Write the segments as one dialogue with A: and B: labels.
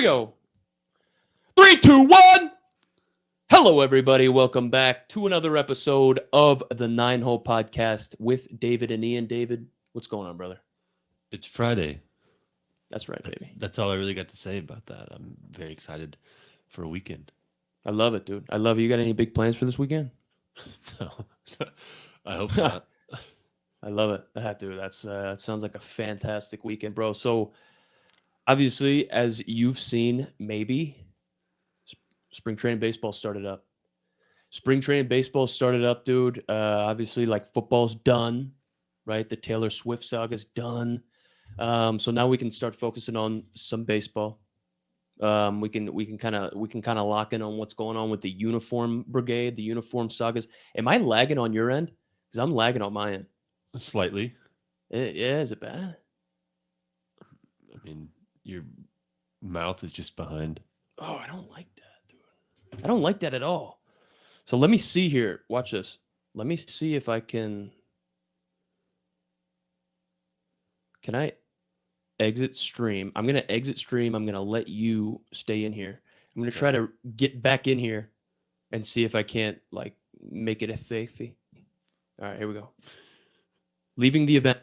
A: we go. 3, 2, 1. Hello, everybody. Welcome back to another episode of the Nine Hole Podcast with David and Ian. David, what's going on, brother?
B: It's Friday.
A: That's right, baby.
B: That's all I really got to say about that. I'm very excited for a weekend.
A: I love it, dude. I love it. You got any big plans for this weekend?
B: No, I hope not.
A: I love it. Dude. That sounds like a fantastic weekend, bro. So, obviously, as you've seen, maybe spring training baseball started up. Dude. Obviously, like football's done, right? The Taylor Swift saga's done. So now we can start focusing on some baseball. We can kind of lock in on what's going on with the uniform brigade, the uniform sagas. Am I lagging on your end? Because I'm lagging on my end.
B: Slightly.
A: Yeah, is it bad?
B: I mean, your mouth is just behind.
A: Oh, I don't like that, dude. I don't like that at all. So let me see here. Watch this. Let me see if I can. Can I exit stream? I'm going to exit stream. I'm going to let you stay in here. I'm going to try to get back in here and see if I can't, like, make it a fafey. All right, here we go. Leaving the event.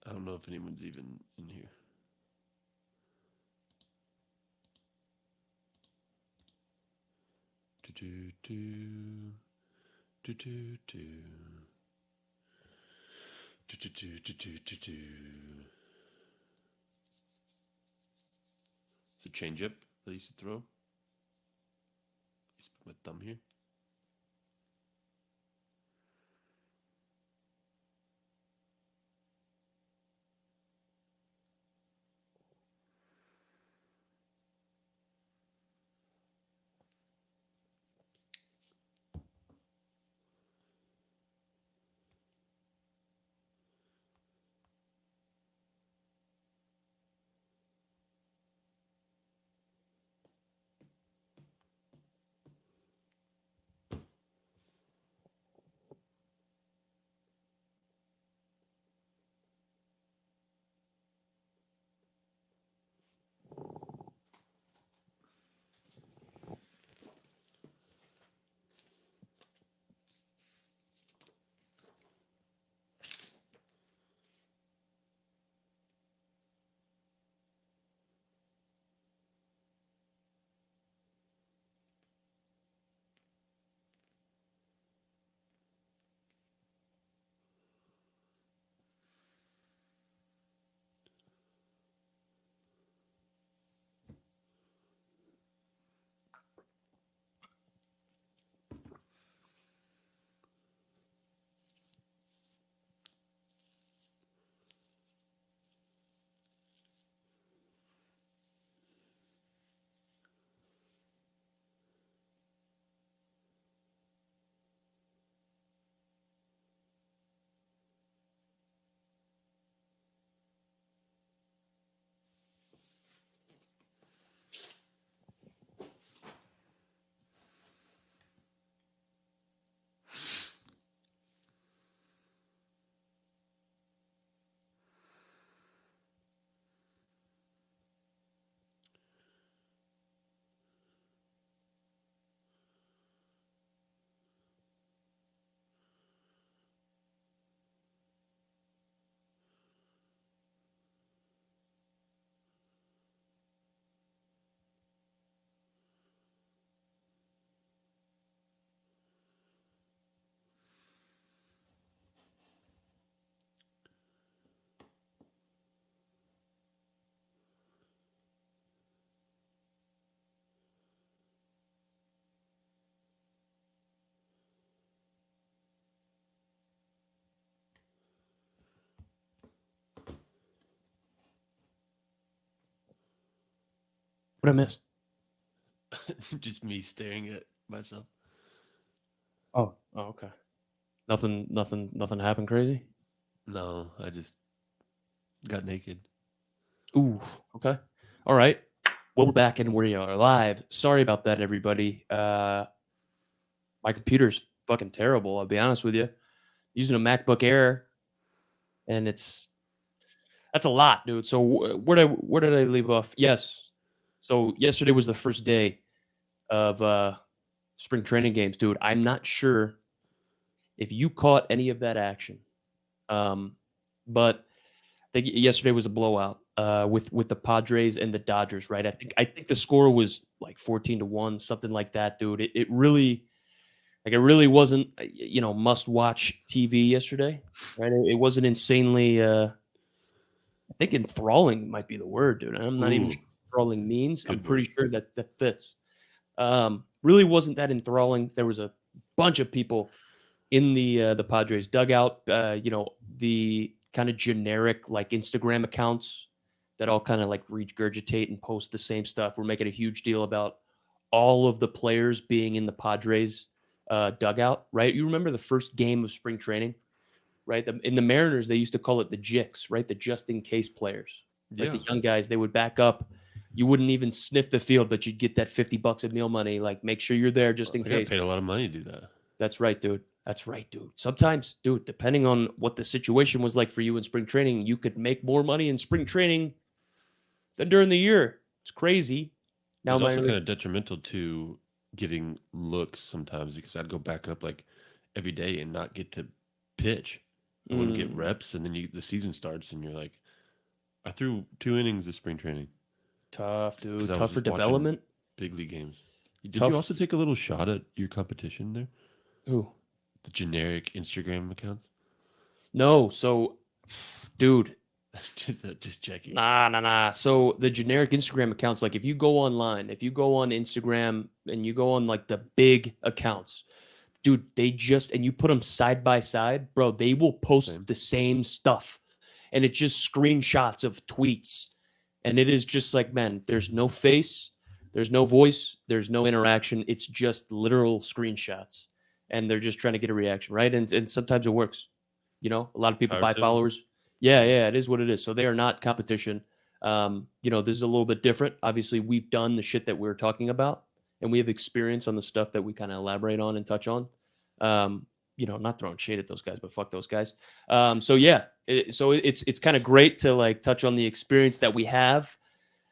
B: I don't know if anyone's even in here. It's a changeup that I used to throw. Just put my thumb here.
A: What I miss?
B: Just me staring at myself.
A: Oh, okay. Nothing happened crazy?
B: No, I just got naked.
A: Ooh, okay. All right. Well, we're back and we are live. Sorry about that, everybody. My computer's fucking terrible, I'll be honest with you. Using a MacBook Air. and that's a lot, dude. So where did I leave off? Yes. So yesterday was the first day of spring training games, dude. I'm not sure if you caught any of that action, but I think yesterday was a blowout with the Padres and the Dodgers, right? I think the score was like 14-1, something like that, dude. It really like it really wasn't must watch TV yesterday, right? It wasn't insanely. I think enthralling might be the word, dude. I'm not even
B: Ooh,
A: sure what enthralling means. I'm
B: good
A: pretty
B: word.
A: sure that fits. Really wasn't that enthralling. There was a bunch of people in the Padres dugout. The kind of generic like Instagram accounts that all kind of like regurgitate and post the same stuff. We're making a huge deal about all of the players being in the Padres dugout, right? You remember the first game of spring training, right? In the Mariners, they used to call it the JICs, right? The just in case players, right?
B: Yeah.
A: The young guys, they would back up. You wouldn't even sniff the field, but you'd get that $50 of meal money. Like, make sure you're there just in
B: I got
A: case.
B: paid a lot of money to do that.
A: That's right, dude. That's right, dude. Sometimes, dude, depending on what the situation was like for you in spring training, you could make more money in spring training than during the year. It's crazy.
B: It
A: Now,
B: was also
A: minor
B: kind
A: league.
B: of detrimental to getting looks sometimes because I'd go back up like every day and not get to pitch. I wouldn't get
A: Mm,
B: reps, and then the season starts, and you're like, I threw 2 innings of spring training
A: tough,
B: because
A: dude.
B: I was
A: Tough for
B: just watching
A: development.
B: big league games. Did you
A: Tough.
B: also take a little shot at your competition there?
A: Ooh.
B: The generic Instagram accounts?
A: No. So, dude,
B: just checking.
A: nah. So the generic Instagram accounts, like if you go online, if you go on Instagram and you go on like the big accounts, dude, and you put them side by side, bro, they will post
B: Same.
A: the same stuff. And it's just screenshots of tweets. And it is just like, man, there's no face, there's no voice, there's no interaction. It's just literal screenshots. And they're just trying to get a reaction, right? And sometimes it works. A lot of people
B: Power
A: buy
B: to them.
A: followers. Yeah, it is what it is. So they are not competition. This is a little bit different. Obviously, we've done the shit that we're talking about, and we have experience on the stuff that we kind of elaborate on and touch on. Not throwing shade at those guys, but fuck those guys. So yeah, it's kind of great to like touch on the experience that we have.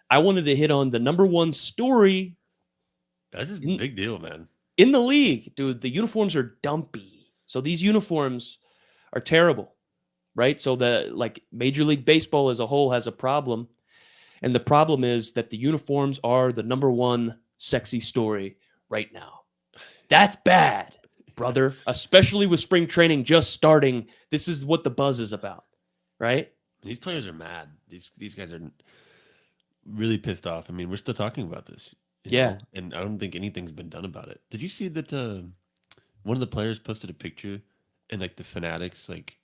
A: I wanted to hit on the number one story
B: That's just a
A: in
B: big deal, man.
A: in the league, dude. The uniforms are dumpy. So these uniforms are terrible, right? So the like Major League Baseball as a whole has a problem, and the problem is that the uniforms are the number one sexy story right now. That's bad, brother, especially with spring training just starting. This is what the buzz is about, right?
B: These players are mad. These guys are really pissed off. I mean, we're still talking about this,
A: Yeah.
B: and I don't think anything's been done about it. Did you see that one of the players posted a picture and like the Fanatics like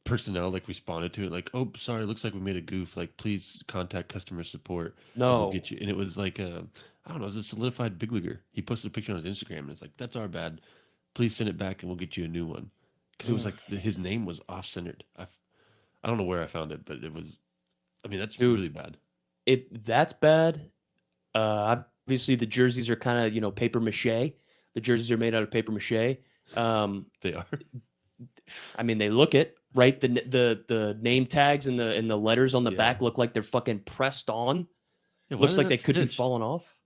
B: personnel like responded to it like, "Oh, sorry, looks like we made a goof. Like, please contact customer support and we'll
A: No.
B: get you." And it was like I don't know, it was a solidified big leaguer. He posted a picture on his Instagram and it's like, "That's our bad. Please send it back and we'll get you a new one." Because it was
A: Mm.
B: like his name was off centered. I don't know where I found it, but it was. I mean, that's
A: Dude,
B: really bad.
A: that's bad. Obviously the jerseys are kind of, paper mache. The jerseys are made out of paper mache.
B: They are.
A: I mean, they look it, right? The name tags and the letters on the
B: Yeah.
A: back look like they're fucking pressed on.
B: Yeah. Why
A: Looks
B: they're
A: like
B: not
A: they could be
B: stitched?
A: falling off.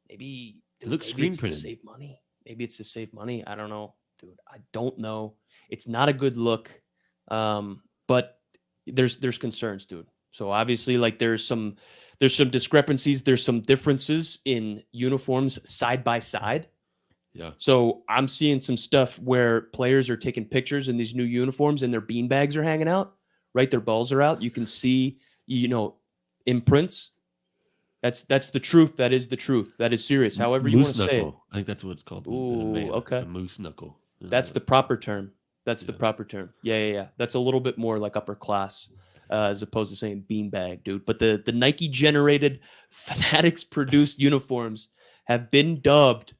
A: Maybe,
B: It
A: dude,
B: looks
A: maybe
B: screen
A: it's to
B: printed.
A: save money. Maybe it's to save money. I don't know, dude. I don't know. It's not a good look. But there's concerns, dude. So obviously, like there's some discrepancies. There's some differences in uniforms side by side.
B: Yeah.
A: So I'm seeing some stuff where players are taking pictures in these new uniforms and their bean bags are hanging out, right? Their balls are out. You can see, imprints. That's the truth. That is the truth. That is serious. However you want
B: Moose
A: to say it.
B: knuckle. I think that's what it's called in a
A: Ooh,
B: man. A
A: okay.
B: moose knuckle.
A: That's the proper term. That's the
B: Yeah.
A: proper term. Yeah. That's a little bit more like upper class, as opposed to saying beanbag, dude. But the Nike generated Fanatics produced uniforms have been dubbed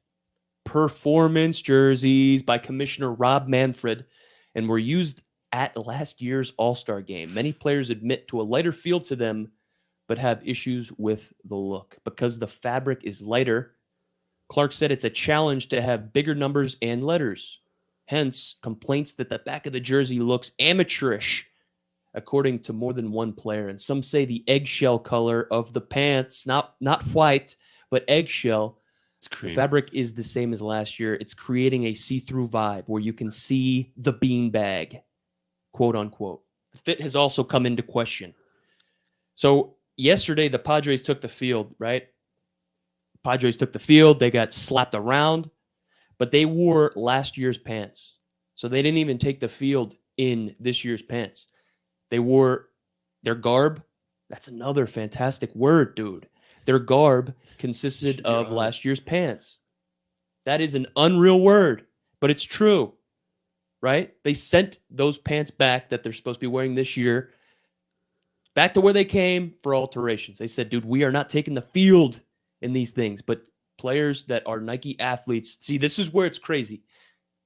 A: performance jerseys by Commissioner Rob Manfred and were used at last year's All-Star game. Many players admit to a lighter feel to them, but have issues with the look. Because the fabric is lighter, Clark said it's a challenge to have bigger numbers and letters. Hence, complaints that the back of the jersey looks amateurish, according to more than one player. And some say the eggshell color of the pants, not white, but eggshell, the fabric is the same as last year. It's creating a see-through vibe where you can see the beanbag, quote unquote. The fit has also come into question. So yesterday, the Padres took the field, right? Padres took the field. They got slapped around, but they wore last year's pants. So they didn't even take the field in this year's pants. They wore their garb. That's another fantastic word, dude. Their garb consisted of last year's pants. That is an unreal word, but it's true, right? They sent those pants back that they're supposed to be wearing this year back to where they came for alterations. They said, dude, we are not taking the field in these things. But players that are Nike athletes, see, this is where it's crazy.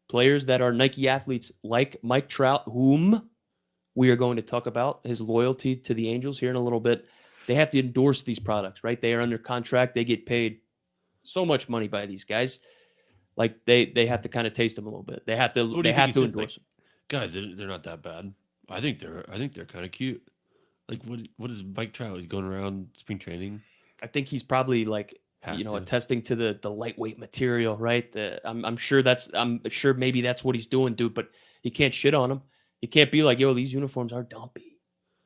A: Players that are Nike athletes like Mike Trout, whom we are going to talk about, his loyalty to the Angels here in a little bit, they have to endorse these products, right? They are under contract. They get paid so much money by these guys. Like they have to kind of taste them a little bit. They have to endorse them.
B: Guys, they're not that bad. I think they're kind of cute. Like what is Mike Trout? He's going around spring training.
A: I think he's probably like attesting to the lightweight material, right? I'm sure maybe that's what he's doing, dude. But you can't shit on him. You can't be like, yo, these uniforms are dumpy,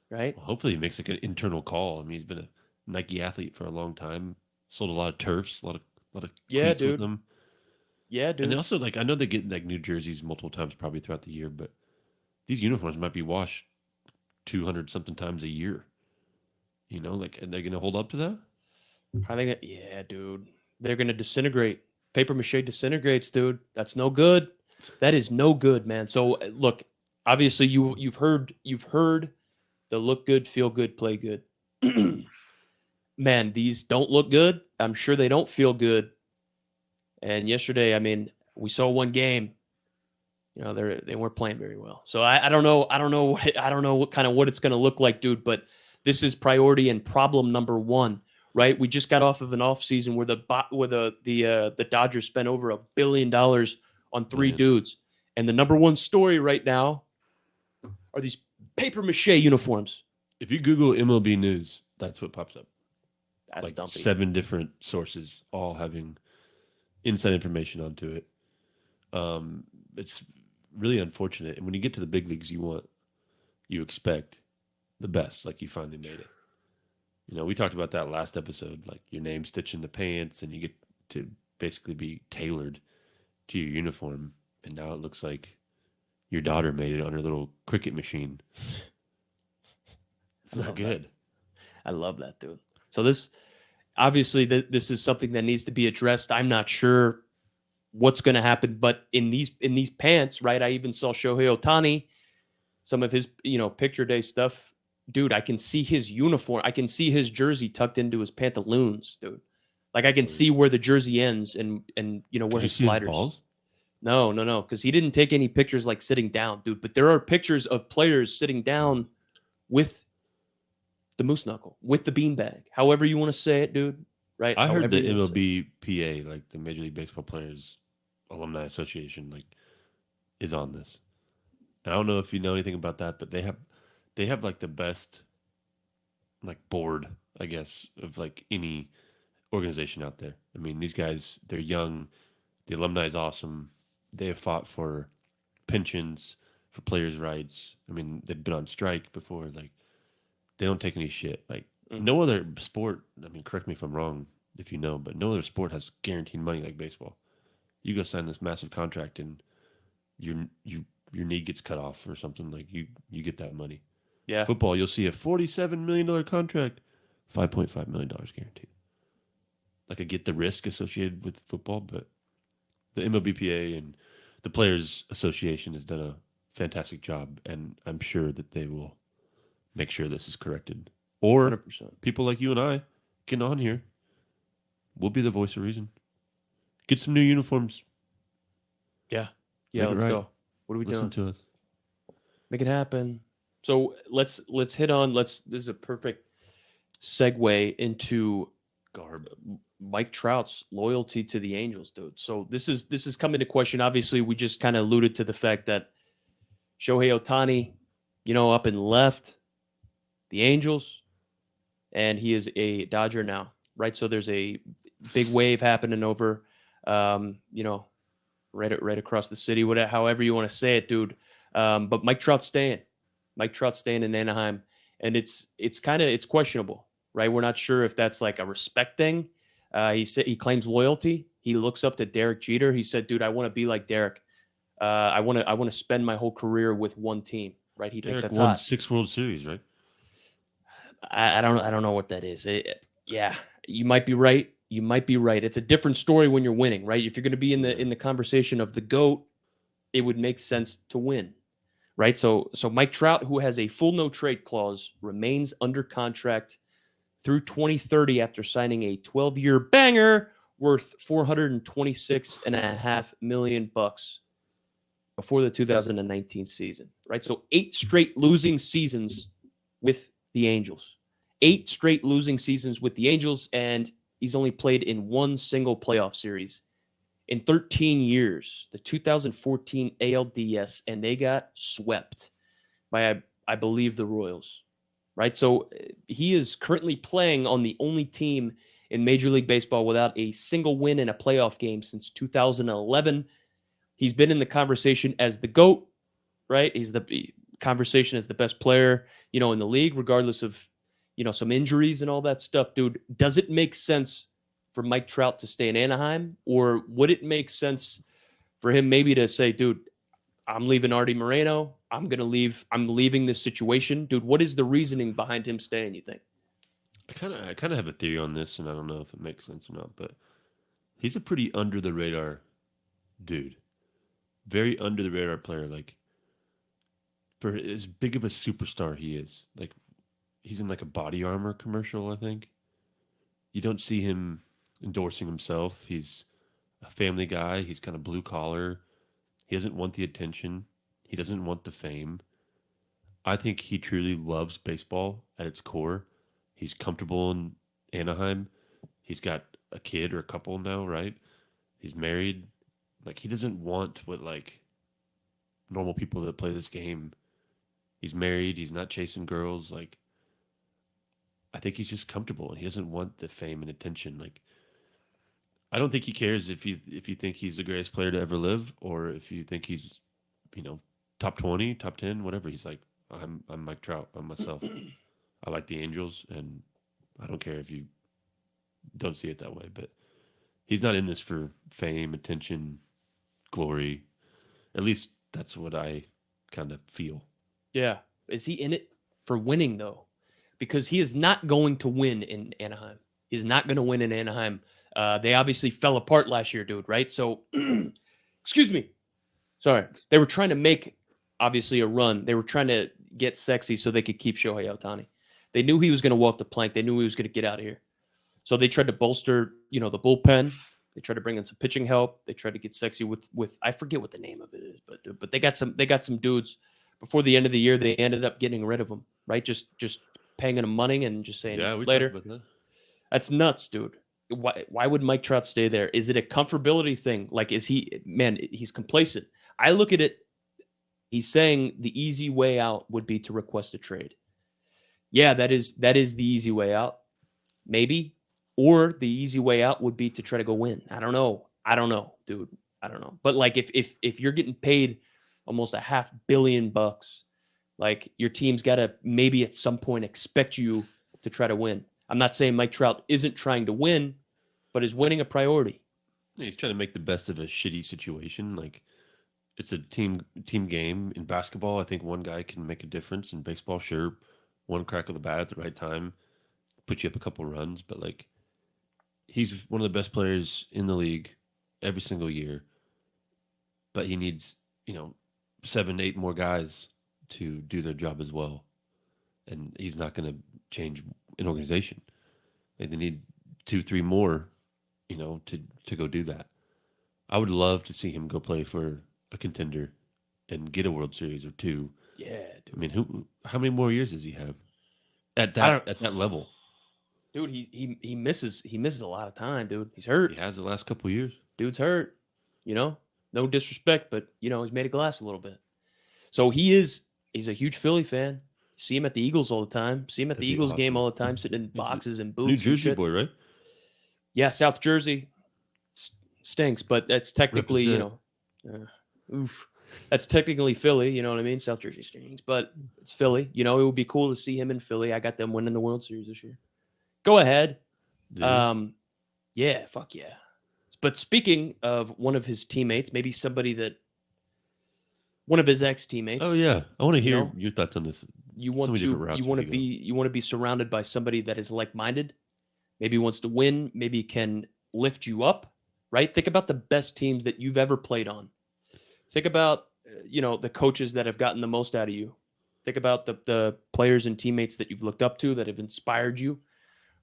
A: right?
B: Well, hopefully he makes like an internal call. I mean, he's been a Nike athlete for a long time. Sold a lot of turfs, a lot of
A: yeah,
B: cleats
A: dude.
B: with them.
A: Yeah, dude.
B: And they also I know they get like new jerseys multiple times probably throughout the year, but these uniforms might be washed 200 something times a year. You know, like, and they're gonna hold up to that?
A: I think, yeah, dude. They're gonna disintegrate. Paper mache disintegrates, dude. That's no good. That is no good, man. So look, obviously you've heard the look good, feel good, play good. Man, these don't look good. I'm sure they don't feel good. And yesterday, I mean, we saw one game. You know, they weren't playing very well. So I don't know. I don't know what it's going to look like, dude. But this is priority and problem number one, right? We just got off of an off season where the Dodgers spent over $1 billion on three dudes, and the number one story right now are these paper mache uniforms.
B: If you Google MLB news, that's what pops up.
A: That's
B: like
A: dumpy.
B: 7 different sources, all having inside information onto it. It's really unfortunate. And when you get to the big leagues, you expect the best. Like, you finally made it. You know, we talked about that last episode, like your name stitched in the pants, and you get to basically be tailored to your uniform. And now it looks like your daughter made it on her little cricket machine. It's not good.
A: I love that, dude. So this is something that needs to be addressed. I'm not sure what's going to happen, but in these pants, right? I even saw Shohei Ohtani, some of his picture day stuff. Dude, I can see his uniform. I can see his jersey tucked into his pantaloons, dude. Like, I can see where the jersey ends and where his sliders.
B: His balls?
A: No, because he didn't take any pictures like sitting down, dude. But there are pictures of players sitting down with the moose knuckle, with the beanbag, however you want to say it, dude. Right?
B: I heard the MLBPA, like the Major League Baseball Players Alumni Association, like, is on this. And I don't know if you know anything about that, but they have like the best, like, board, I guess, of like any organization out there. I mean, these guys, they're young. The alumni is awesome. They have fought for pensions, for players' rights. I mean, they've been on strike before. Like, they don't take any shit. Like, no other sport, I mean, correct me if I'm wrong, if you know, but no other sport has guaranteed money like baseball. You go sign this massive contract and your knee gets cut off or something, like, you get that money.
A: Yeah.
B: Football, you'll see a $47 million contract, $5.5 million guaranteed. Like, I get the risk associated with football, but the MLBPA and the Players Association has done a fantastic job, and I'm sure that they will make sure this is corrected. Or
A: 100%.
B: People like you and I getting on here, we'll be the voice of reason. Get some new uniforms.
A: Yeah, let's go. What are we doing?
B: Listen to us.
A: Make it happen. So let's hit on. This is a perfect segue into
B: garb.
A: Mike Trout's loyalty to the Angels, dude. So this is coming to question. Obviously, we just kind of alluded to the fact that Shohei Otani, up and left the Angels, and he is a Dodger now, right? So there's a big wave happening over, um, you know, right across the city, whatever, however you want to say it, dude. But Mike Trout's staying. Mike Trout's staying in Anaheim, and it's questionable, right? We're not sure if that's like a respect thing. He claims loyalty. He looks up to Derek Jeter. He said, "Dude, I want to be like Derek. I want to spend my whole career with one team." Right? He thinks
B: Derek
A: that's
B: won
A: hot.
B: 6 World Series, right?
A: I don't know what that is. Yeah, you might be right. You might be right. It's a different story when you're winning, right? If you're going to be in the
B: Yeah.
A: conversation of the GOAT, it would make sense to win, right? So Mike Trout, who has a full no trade clause, remains under contract through 2030 after signing a 12-year banger worth 426.5 million bucks before the 2019 season, right? So 8 straight losing seasons with the Angels. 8 straight losing seasons with the Angels, and he's only played in one single playoff series in 13 years, the 2014 ALDS, and they got swept by, I believe, the Royals, right? So he is currently playing on the only team in Major League Baseball without a single win in a playoff game since 2011. He's been in the conversation as the GOAT, right? He's the conversation as the best player, in the league, regardless of, some injuries and all that stuff. Dude, does it make sense for Mike Trout to stay in Anaheim, or would it make sense for him maybe to say, dude, I'm leaving Artie Moreno. I'm gonna leave. I'm leaving this situation, dude. What is the reasoning behind him staying? You think?
B: I kind of have a theory on this, and I don't know if it makes sense or not, but he's a pretty under the radar dude. Very under the radar player. Like for as big of a superstar he is, like he's in like a body armor commercial. I think you don't see him endorsing himself. He's a family guy. He's kind of blue collar. He doesn't want the attention. He doesn't want the fame. I think he truly loves baseball at its core. He's comfortable in Anaheim. He's got a kid or a couple now, right? He's married. Like he doesn't want what like normal people that play this game. He's married. He's not chasing girls. Like I think he's just comfortable. He doesn't want the fame and attention. Like I don't think he cares if you think he's the greatest player to ever live or if you think he's you know top 20, top 10, whatever. He's like I'm Mike Trout. I'm myself. I like the Angels, and I don't care if you don't see it that way. But he's not in this for fame, attention, glory. At least that's what I kind of feel.
A: Yeah. Is he in it for winning though? Because he is not going to win in Anaheim. He's not going to win in Anaheim. They obviously fell apart last year, dude. Right? So, excuse me. Sorry. They were trying to make obviously a run. They were trying to get sexy so they could keep Shohei Ohtani. They knew he was going to walk the plank. They knew he was going to get out of here. So they tried to bolster, the bullpen. They tried to bring in some pitching help. They tried to get sexy with I forget what the name of it is, but they got some dudes before the end of the year. They ended up getting rid of them, right? Just paying them money and just saying
B: Yeah, we talked
A: later.
B: about that.
A: That's nuts, dude. Why would Mike Trout stay there? Is it a comfortability thing? Like, is he, man, he's complacent. I look at it, he's saying the easy way out would be to request a trade. Yeah, that is the easy way out. Maybe. Or the easy way out would be to try to go win. I don't know. I don't know, dude. I don't know. But like if you're getting paid almost $500 million, like your team's got to maybe at some point expect you to try to win. I'm not saying Mike Trout isn't trying to win, but is winning a priority?
B: Yeah, he's trying to make the best of a shitty situation. Like it's a team game. In basketball, I think one guy can make a difference. In baseball, sure, one crack of the bat at the right time put you up a couple runs. But like he's one of the best players in the league every single year. But he needs 7, 8 more guys to do their job as well. And he's not going to change an organization. Like they need 2, 3 more, to go do that. I would love to see him go play for a contender and get a World Series or two.
A: Yeah,
B: I
A: dude.
B: mean, how many more years does he have at
A: I don't
B: that level?
A: dude. He misses a lot of time, dude. He's
B: He
A: hurt.
B: has the last couple years.
A: Dude's hurt. You know, no disrespect, but he's made of glass a little bit. So he's a huge Philly fan. See him at the Eagles all the time. See him at the
B: That'd be
A: Eagles game
B: awesome.
A: all the time, sitting in
B: He's a
A: boxes and
B: New
A: booths and
B: Jersey
A: shit.
B: boy, right?
A: Yeah, South Jersey stinks, but that's technically,
B: Represent.
A: oof. That's technically Philly. You know what I mean? South Jersey stinks, but it's Philly. It would be cool to see him in Philly. I got them winning the World Series this year. Go ahead.
B: Did you?
A: Yeah, fuck yeah. But speaking of one of his teammates, maybe somebody that one of his ex
B: Oh
A: teammates,
B: yeah, I want to
A: you
B: hear
A: know,
B: your thoughts on this.
A: you
B: So
A: want
B: many different
A: to you
B: routes we
A: want to
B: could
A: be
B: go.
A: you want to be surrounded by somebody that is like-minded, maybe wants to win, maybe can lift you up, right? Think about the best teams that you've ever played on. Think about the coaches that have gotten the most out of you. Think about the players and teammates that you've looked up to, that have inspired you,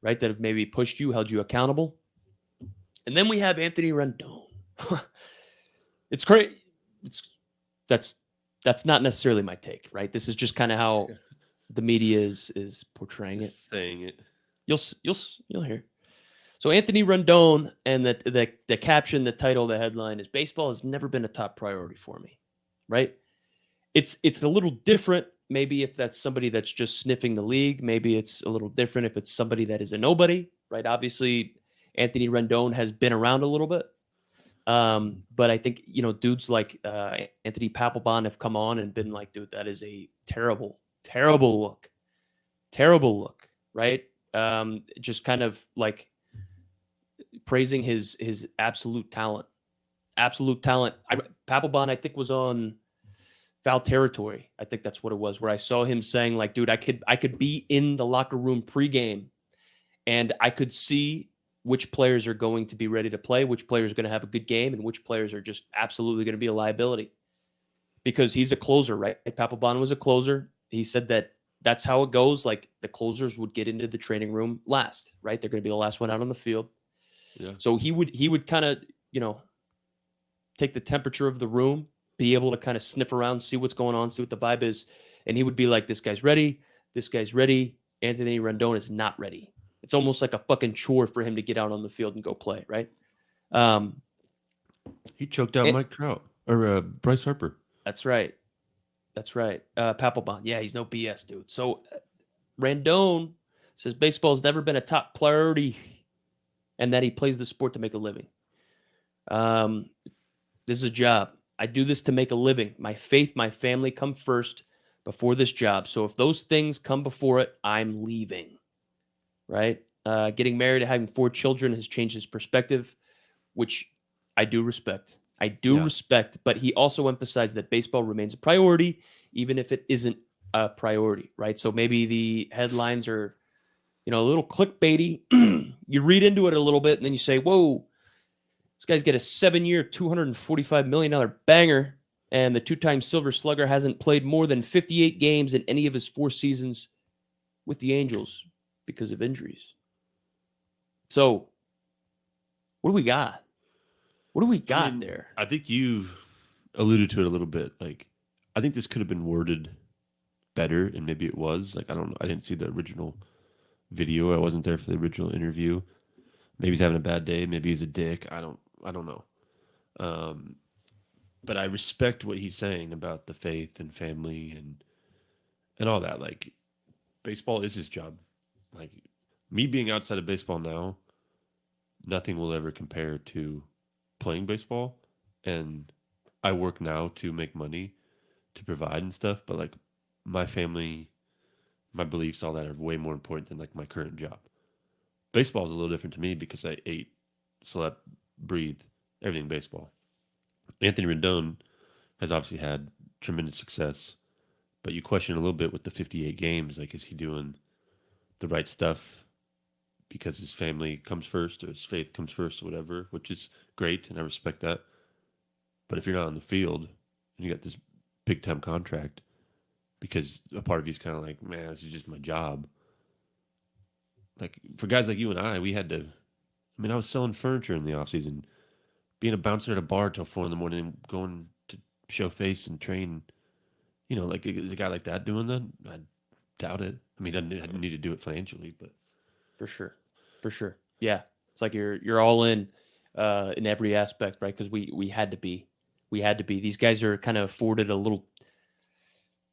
A: right? That have maybe pushed you, held you accountable. And then we have Anthony Rendon. It's great. It's that's that's not necessarily my take, right? This is just kind of how the media is portraying it.
B: Just saying it.
A: You'll hear. So Anthony Rendon, and the caption, the title, the headline is "Baseball has never been a top priority for me." Right? It's a little different. Maybe if that's somebody that's just sniffing the league, maybe it's a little different if it's somebody that is a nobody, right? Obviously, Anthony Rendon has been around a little bit. But I think dudes like Anthony Papelbon have come on and been like, dude, that is a terrible, terrible look, right? Just kind of like praising his absolute talent. Papelbon, I think, was on Foul Territory. I think that's what it was, where I saw him saying like, dude, I could be in the locker room pregame and I could see which players are going to be ready to play, which players are going to have a good game, and which players are just absolutely going to be a liability. Because he's a closer, right? Papelbon was a closer. He said that that's how it goes. Like the closers would get into the training room last, right? They're going to be the last one out on the field.
B: Yeah.
A: So he would kind of take the temperature of the room, be able to kind of sniff around, see what's going on, see what the vibe is, and he would be like, "This guy's ready. This guy's ready. Anthony Rendon is not ready." It's almost like a fucking chore for him to get out on the field and go play, right? Um,
B: He choked out
A: and
B: Mike Trout or Bryce Harper.
A: that's right. That's right. Papelbon. Yeah, he's no BS, dude. So Rendon says baseball's never been a top priority and that he plays the sport to make a living. Um, this is a job. I do this to make a living. My faith, my family come first before this job. So if those things come before it, I'm leaving. Right? Getting married and having 4 children has changed his perspective, which I do respect. I do
B: Yeah.
A: respect, but he also emphasized that baseball remains a priority, even if it isn't a priority, right? So maybe the headlines are, a little clickbaity. You read into it a little bit, and then you say, "Whoa, this guy's got a 7-year, $245 million banger, and the two-time Silver Slugger hasn't played more than 58 games in any of his 4 seasons with the Angels because of injuries." So, what do we got? What do we
B: I
A: got
B: mean,
A: there?
B: I think you alluded to it a little bit. Like, I think this could have been worded better, and maybe it was. Like, I don't know. I didn't see the original video. I wasn't there for the original interview. Maybe he's having a bad day. Maybe he's a dick. I don't know. Um, but I respect what he's saying about the faith and family and all that. Like, baseball is his job. Like, me being outside of baseball now, nothing will ever compare to playing baseball. And I work now to make money to provide and stuff, but like my family, my beliefs, all that are way more important than like my current job. Baseball is a little different to me because I ate, slept, breathed everything baseball. Anthony Rendon has obviously had tremendous success, but you question a little bit with the 58 games. Like, is he doing the right stuff because his family comes first or his faith comes first or whatever, which is great and I respect that. But if you're not on the field and you got this big time contract, because a part of you is kind of like, man, this is just my job. Like for guys like you and I, we had to. I mean, I was selling furniture in the off season, being a bouncer at a bar till 4 in the morning, and going to show face and train. Like is a guy like that doing that? I doubt it. I mean, I didn't need to do it financially, but
A: For sure. For sure. Yeah. It's like you're all in every aspect, right? Because we had to be. We had to be. These guys are kind of afforded a little,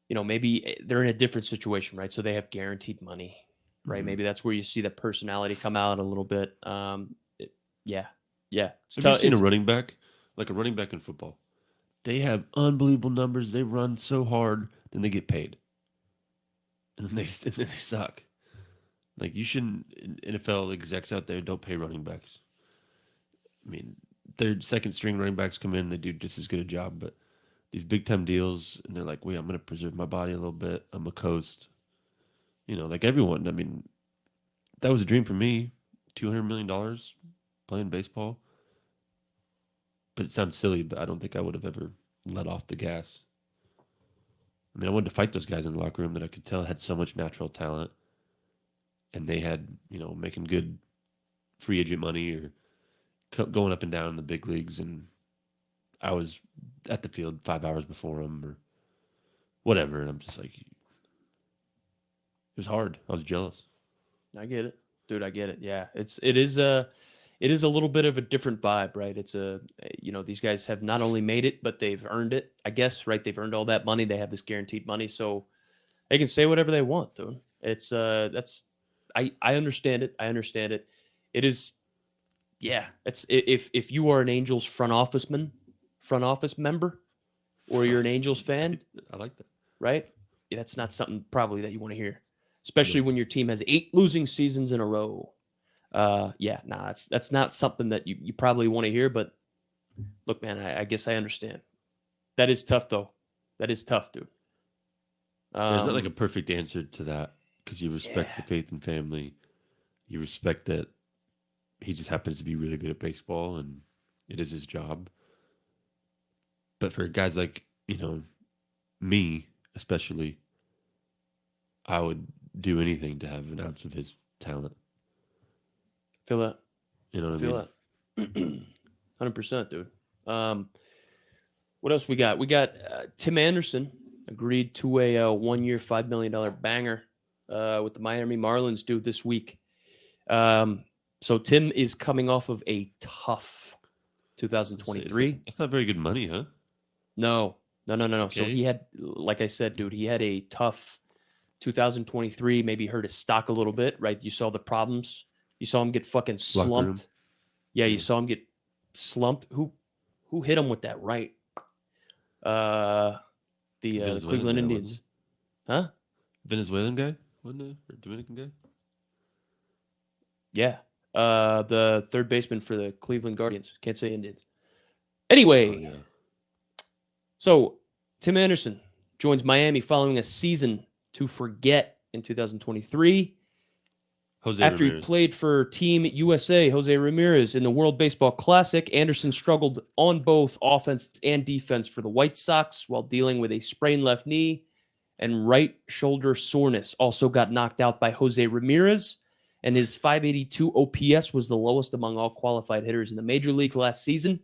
A: maybe they're in a different situation, right? So they have guaranteed money, right?
B: Mhm.
A: Maybe that's where you see the personality come out a little bit. Yeah. Yeah. It's
B: Have you
A: tough.
B: seen a running back, like a running back in football? They have unbelievable numbers. They run so hard, then they get paid, and then and then they suck. Like you shouldn't. NFL execs out there don't pay running backs. I mean, their second string running backs come in, they do just as good a job, but these big time deals, and they're like, wait, I'm going to preserve my body a little bit. I'm a coast. Like everyone. I mean, that was a dream for me. $200 million playing baseball. But it sounds silly, but I don't think I would have ever let off the gas. I mean, I wanted to fight those guys in the locker room that I could tell had so much natural talent, and they had, making good free agent money or going up and down in the big leagues, and I was at the field 5 hours before them or whatever, and I'm just like, it was hard. I was jealous.
A: I get it, dude. I get it. Yeah, it is a little bit of a different vibe, right? These guys have not only made it, but they've earned it. I guess, right? They've earned all that money. They have this guaranteed money, so they can say whatever they want, dude. That's I understand it. I understand it. It is, yeah. If you are an Angels front office member, or you're an Angels fan,
B: I like that.
A: right? Yeah, that's not something probably that you want to hear, especially
B: No.
A: when your team has 8 losing seasons in a row. Yeah, nah, that's not something that you probably want to hear. But look, man, I guess I understand. That is tough, though. That is tough, dude.
B: There's not like a
A: Um,
B: perfect answer to that because you respect
A: yeah,
B: the faith and family. You respect that he just happens to be really good at baseball and it is his job. But for guys like, me, especially, I would do anything to have an ounce of his talent.
A: feel that.
B: You know
A: I
B: what I
A: feel
B: mean?
A: that. 100%, dude. What else we got? We got Tim Anderson agreed to a 1-year, $5 million banger with the Miami Marlins dude this week. So Tim is coming off of a tough
B: It's
A: 2023.
B: that's not very good money, huh?
A: No, no, no, no, no. So he
B: 2K?
A: had, like I said, dude, he had a tough 2023. Maybe hurt his stock a little bit, right? You saw the problems. You saw him get fucking
B: Locker room?
A: slumped. Yeah, you
B: Yeah.
A: saw him get slumped. Who hit him with that right? Uh, the
B: Venezuelan
A: Cleveland
B: guy, wasn't he?
A: Indians, huh?
B: Venezuelan guy? Wasn't he? Or Dominican guy?
A: Yeah. The third baseman for the Cleveland Guardians. Can't say Indians.
B: Oh,
A: Anyway,
B: yeah.
A: so Tim Anderson joins Miami following a season to forget in 2023.
B: Jose
A: After he
B: Ramirez.
A: played for Team USA, Jose Ramirez, in the World Baseball Classic, Anderson struggled on both offense and defense for the White Sox while dealing with a sprained left knee and right shoulder soreness. Also got knocked out by Jose Ramirez, and his 582 OPS was the lowest among all qualified hitters in the major leagues last season,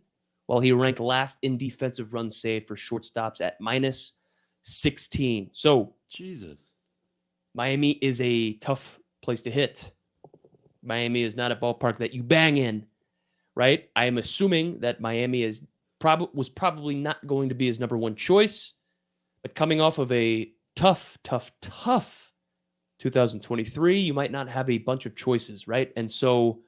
A: while he ranked last in defensive runs saved for shortstops at minus 16. So
B: Jesus.
A: Miami is a tough place to hit. Miami is not a ballpark that you bang in, right? I am assuming that Miami was probably not going to be his number one choice, but coming off of a tough 2023, you might not have a bunch of choices, right? And so,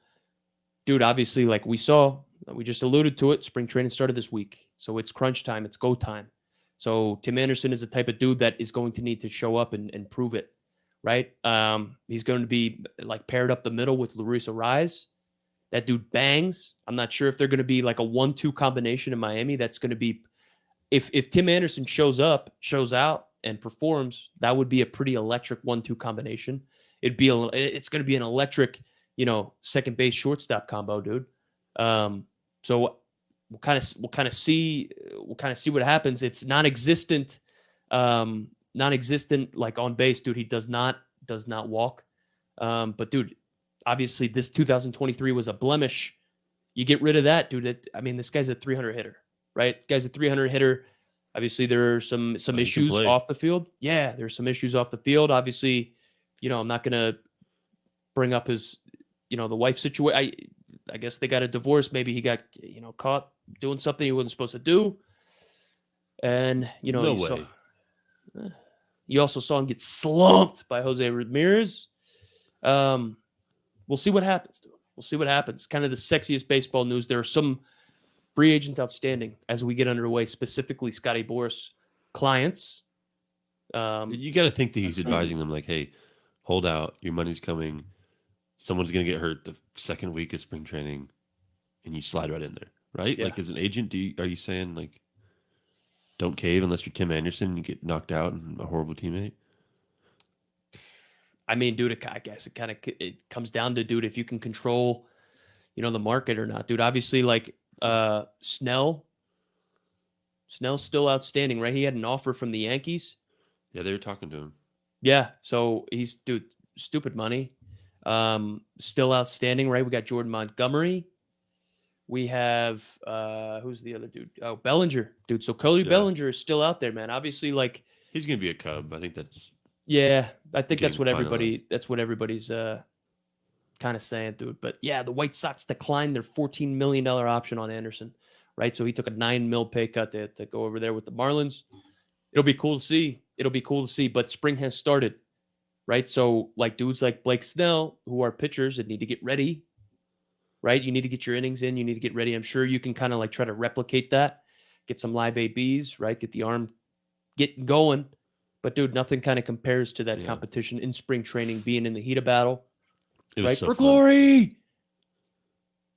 A: dude, obviously, like we just alluded to it, spring training started this week. So it's crunch time, it's go time. So Tim Anderson is the type of dude that is going to need to show up and prove it, right? He's going to be like paired up the middle with Luis Ariz. That dude bangs. I'm not sure if they're going to be like a 1-2 combination in Miami. That's going to be, if Tim Anderson shows out, and performs, that would be a pretty electric 1-2 combination. It's going to be an electric, second base shortstop combo, dude. So we'll kind of see what happens. It's non-existent, like on base, dude. He does not walk. But dude, obviously this 2023 was a blemish. You get rid of that, dude. This guy's a 300 hitter, right? This guy's a 300 hitter. Obviously, there are some
B: Oh, he can
A: issues
B: play.
A: off the field. Yeah, there's some issues off the field. Obviously, I'm not gonna bring up his the wife situation. I guess they got a divorce. Maybe he got caught doing something he wasn't supposed to do, and
B: No way.
A: you also saw him get slumped by Jose Ramirez. We'll see what happens, dude. We'll see what happens. Kind of the sexiest baseball news. There are some free agents outstanding as we get underway, specifically Scotty Boras clients.
B: You got to think that he's advising them like, hey, hold out. Your money's coming. Someone's going to get hurt the second week of spring training, and you slide right in there, right?
A: Yeah.
B: Like, as an agent, are you saying, like, don't cave unless you're Tim Anderson and you get knocked out and a horrible teammate?
A: I mean, dude, I guess it comes down to, dude, if you can control, the market or not, dude. Obviously, like Snell's still outstanding, right? He had an offer from the Yankees.
B: Yeah, they were talking to him.
A: Yeah, so he's, dude, stupid money. Still outstanding, right? We got Jordan Montgomery. We have who's the other dude? Oh, Bellinger, dude. So Cody Bellinger is still out there, man. Obviously, like
B: he's gonna be a Cub. I think that's.
A: Yeah, I think that's what
B: finalized.
A: everybody's kind of saying, dude. But yeah, the White Sox declined their $14 million option on Anderson, right? So he took a $9 million pay cut to go over there with the Marlins. It'll be cool to see. But spring has started, right? So like dudes like Blake Snell, who are pitchers that need to get ready, right? You need to get your innings in. You need to get ready. I'm sure you can kind of like try to replicate that, get some live ABs, right? Get the arm getting going. But dude, nothing kind of compares to that competition in spring training, being in the heat of battle, right?
B: So
A: for
B: fun.
A: Glory.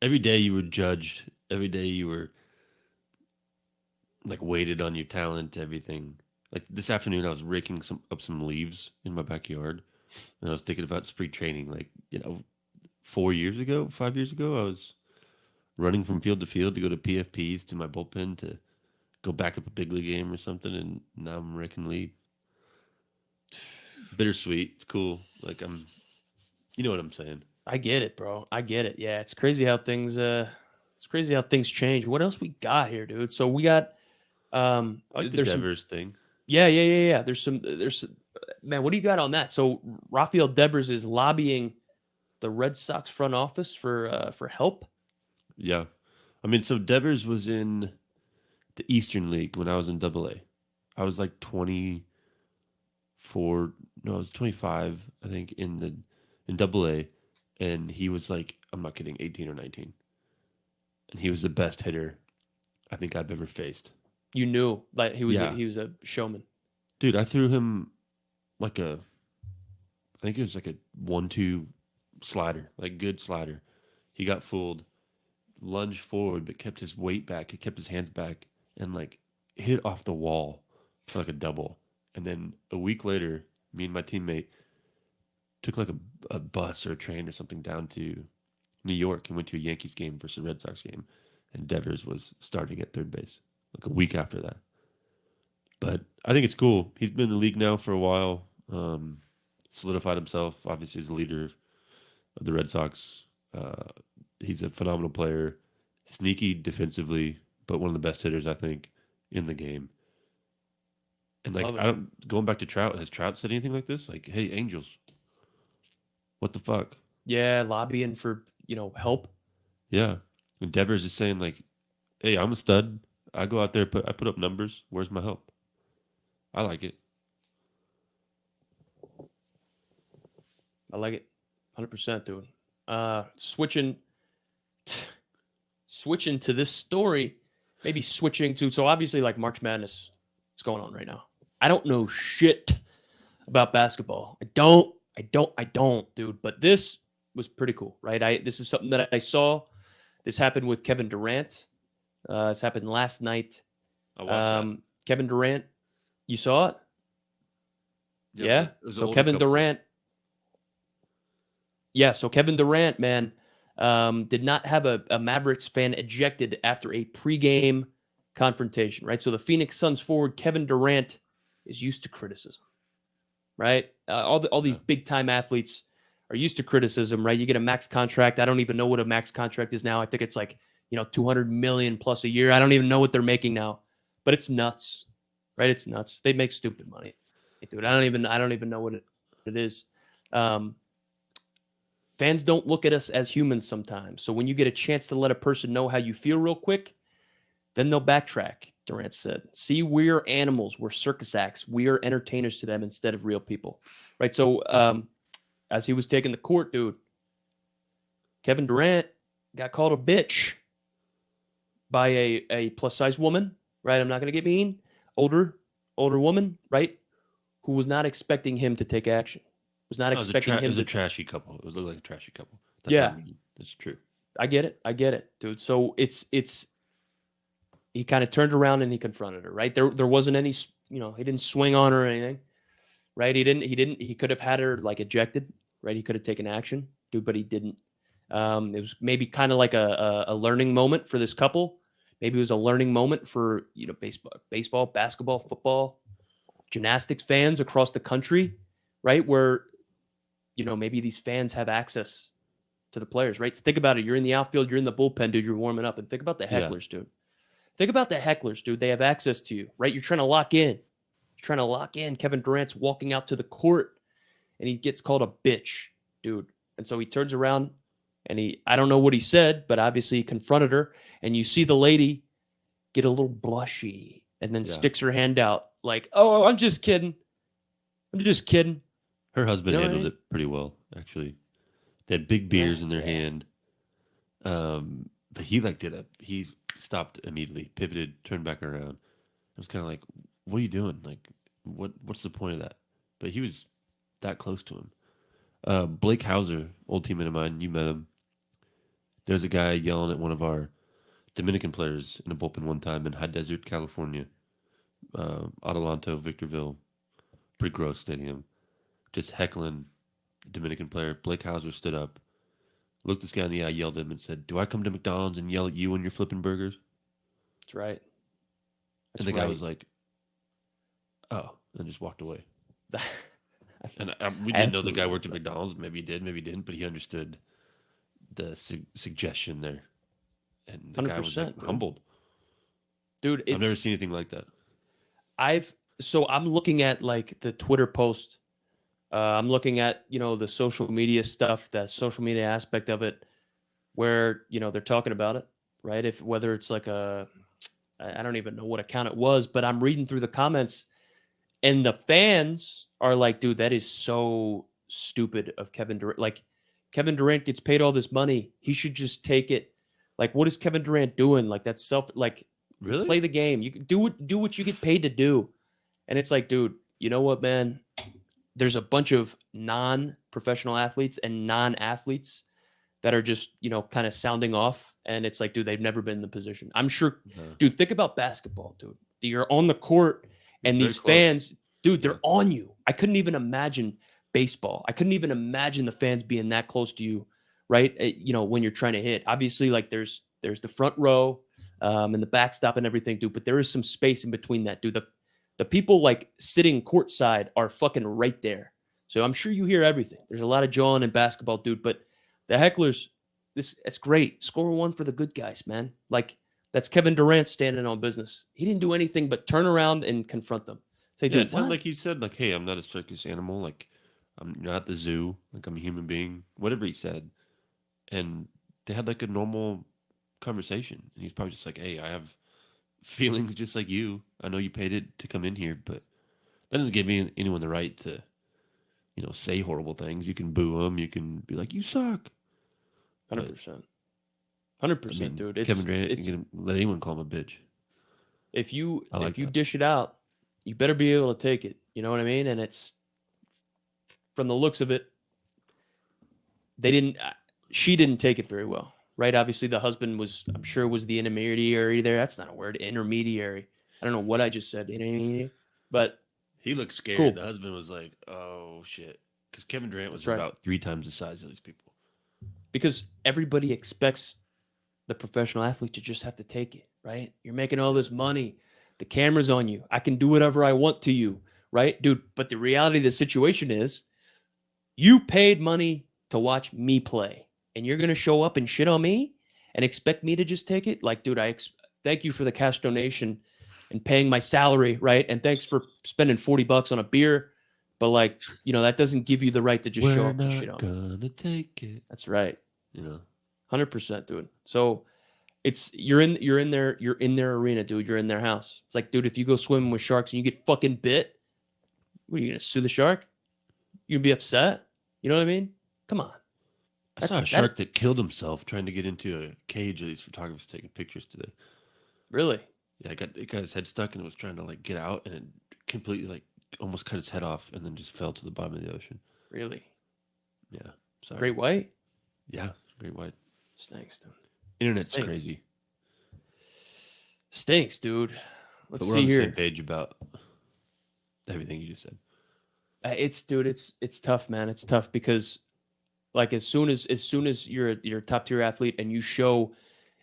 B: Every day you were judged. Every day you were like weighted on your talent, everything. Like this afternoon, I was raking up some leaves in my backyard, and I was thinking about spring training. Like 5 years ago, I was running from field to field to go to PFPs to my bullpen to go back up a big league game or something, and now I'm raking leaves. Bittersweet. It's cool. Like you know what I'm saying.
A: I get it, bro. I get it. Yeah, it's crazy how things change. What else we got here, dude? So we got
B: I like the Devers thing.
A: Yeah. There's man, what do you got on that? So Rafael Devers is lobbying the Red Sox front office for help.
B: Yeah. I mean, so Devers was in the Eastern League when I was in AA. I was like 24, no, I was 25, I think, in AA, and he was like, I'm not kidding, 18 or 19. And he was the best hitter I think I've ever faced.
A: You knew, like he was a showman.
B: Dude, I threw him like I think it was like a 1-2 slider, like good slider. He got fooled, lunged forward, but kept his weight back. He kept his hands back and like hit off the wall for like a double. And then a week later, me and my teammate took like a bus or a train or something down to New York and went to a Yankees game versus a Red Sox game. And Devers was starting at third base like a week after that. But I think it's cool. He's been in the league now for a while. Solidified himself, obviously, as a leader of the Red Sox. He's a phenomenal player, sneaky defensively, but one of the best hitters, I think, in the game. And like, going back to Trout, has Trout said anything like this? Like, hey, Angels, what the fuck?
A: Yeah, lobbying for help.
B: Yeah, and Devers is saying like, hey, I'm a stud. I go out there, I put up numbers. Where's my help? I like it.
A: I like it, 100%, dude. Switching to this story, maybe switching to so obviously like March Madness is going on right now. I don't know shit about basketball. I don't, dude. But this was pretty cool, right? This is something that I saw. This happened with Kevin Durant. This happened last night.
B: I watched that.
A: Kevin Durant, you saw it? Yeah. So Kevin Durant. Yeah. So Kevin Durant, man, did not have a Mavericks fan ejected after a pregame confrontation, right? So the Phoenix Suns forward Kevin Durant is used to criticism, right? All these big time athletes are used to criticism, right? You get a max contract. I don't even know what a max contract is now. I think it's like 200 million plus a year. I don't even know what they're making now, but it's nuts, right? It's nuts. They make stupid money, dude. I don't even know what it is. fans don't look at us as humans sometimes. So when you get a chance to let a person know how you feel real quick, then they'll backtrack, Durant said. See, we're animals. We're circus acts. We are entertainers to them instead of real people. Right? So as he was taking the court, dude, Kevin Durant got called a bitch by a plus-size woman, right? I'm not going to get mean. Older woman, right? Who was not expecting him to take action. Was not expecting him
B: It was
A: to.
B: a trashy couple. It looked like a trashy couple. That's
A: Yeah,
B: what I mean. It's true.
A: I get it, dude. So it's he kind of turned around and he confronted her, right? There wasn't any, he didn't swing on her or anything, right? He could have had her like ejected, right? He could have taken action, dude, but he didn't. It was maybe kind of like a learning moment for this couple. Maybe it was a learning moment for, baseball, basketball, football, gymnastics fans across the country, right? Where, maybe these fans have access to the players, right? Think about it. You're in the outfield, you're in the bullpen, dude, you're warming up. And think about the
B: Yeah.
A: hecklers, dude. Think about the hecklers, dude. They have access to you, right? You're trying to lock in. You're trying to lock in. Kevin Durant's walking out to the court and he gets called a bitch, dude. And so he turns around and I don't know what he said, but obviously he confronted her. And you see the lady get a little blushy and then sticks her hand out like, oh, I'm just kidding. I'm just kidding.
B: Her husband handled it pretty well, actually. They had big beers in their hand. But he stopped immediately, pivoted, turned back around. I was kind of like, what are you doing? Like, what's the point of that? But he was that close to him. Blake Hauser, old teammate of mine, you met him. There's a guy yelling at one of our Dominican players in a bullpen one time in High Desert, California. Adelanto, Victorville. Pretty gross stadium. Just heckling Dominican player. Blake Hauser stood up, looked this guy in the eye, yelled at him, and said, "Do I come to McDonald's and yell at you when you're flipping burgers?"
A: That's right.
B: And the guy was like, "Oh," and just walked away. And we didn't know the guy worked at McDonald's. Maybe he did, maybe he didn't, but he understood the suggestion there. And the guy was like, humbled.
A: Dude,
B: I've never seen anything like that.
A: I'm looking at like the Twitter post. I'm looking at, the social media stuff, that social media aspect of it, where, they're talking about it, right? Whether it's like I don't even know what account it was, but I'm reading through the comments and the fans are like, dude, that is so stupid of Kevin Durant. Like, Kevin Durant gets paid all this money. He should just take it. Like, what is Kevin Durant doing? Like, that's
B: really?
A: Play the game. You can do what you get paid to do. And it's like, dude, you know what, man? There's a bunch of non-professional athletes and non-athletes that are just, kind of sounding off. And it's like, dude, they've never been in the position. I'm sure, dude, think about basketball, dude. You're on the court and these fans, dude, they're on you. I couldn't even imagine baseball. I couldn't even imagine the fans being that close to you, right? When you're trying to hit. Obviously, like there's the front row and the backstop and everything, dude. But there is some space in between that, dude. The people like sitting courtside are fucking right there. So I'm sure you hear everything. There's a lot of jawing in basketball, dude. But the hecklers, it's great. Score one for the good guys, man. Like that's Kevin Durant standing on business. He didn't do anything but turn around and confront them. Say, dude,
B: it sounded like he said, like, hey, I'm not a circus animal. Like, I'm not the zoo. Like, I'm a human being. Whatever he said. And they had like a normal conversation. And he's probably just like, hey, I have feelings just like you. I know you paid it to come in here, but that doesn't give anyone the right to, say horrible things. You can boo them. You can be like, you suck.
A: 100%. 100%, dude.
B: Kevin Durant, you can let anyone call him a bitch.
A: If you dish it out, you better be able to take it. You know what I mean? And it's from the looks of it, she didn't take it very well, right? Obviously, the husband was the intermediary there. That's not a word, intermediary. I don't know what I just said, intermediary, but
B: he looked scared. Cool. The husband was like, oh, shit. Because Kevin Durant was about 3 times the size of these people.
A: Because everybody expects the professional athlete to just have to take it, right? You're making all this money. The camera's on you. I can do whatever I want to you, right? Dude, but the reality of the situation is you paid money to watch me play, and you're going to show up and shit on me and expect me to just take it? Like, dude, thank you for the cash donation and paying my salary, right? And thanks for spending $40 on a beer. but like, that doesn't give you the right to just show
B: We're
A: up and shit
B: not
A: on me.
B: gonna take it.
A: That's right.
B: You know.
A: 100%, dude. So it's you're in their arena, dude. You're in their house. It's like, dude, if you go swimming with sharks and you get fucking bit, what are you gonna sue the shark? You gonna be upset? You know what I mean? Come on.
B: I
A: That
B: saw a
A: that
B: shark that killed himself trying to get into a cage of these photographers taking pictures today.
A: really,
B: Yeah, it got his head stuck and it was trying to like get out and it completely like almost cut his head off and then just fell to the bottom of the ocean.
A: really
B: Yeah, sorry.
A: great white
B: Yeah, great white.
A: stinks, dude.
B: Internet's
A: Stinks,
B: crazy,
A: stinks, dude. Let's
B: but we're on
A: see
B: the same
A: here.
B: page about everything you just said.
A: It's dude, it's tough, man. It's tough because like as soon as you're a top tier athlete and you show